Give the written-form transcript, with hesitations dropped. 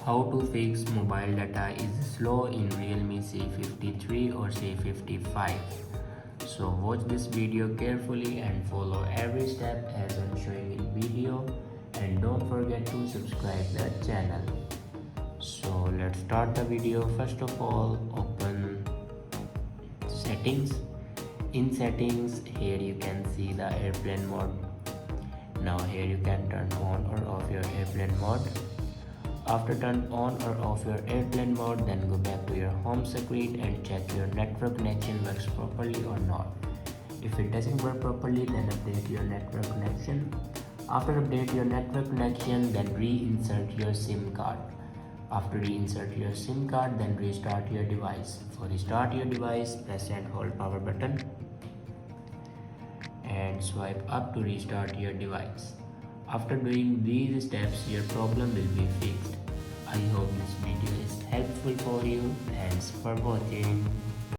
How to fix mobile data is slow in Realme C53 or C55. So watch this video carefully and follow every step as I'm showing in video, and don't forget to subscribe the channel. So let's start the video. First of all, open settings. In settings, here you can see the airplane mode. Now here you can turn on or off your airplane mode. After turn on or off your airplane mode, then go back to your home screen and check your network connection works properly or not. If it doesn't work properly, then update your network connection. After update your network connection, then reinsert your SIM card. After reinsert your SIM card, then restart your device. For restart your device, press and hold power button and swipe up to restart your device. After doing these steps, your problem will be fixed. I hope this video is helpful for you. Thanks for watching.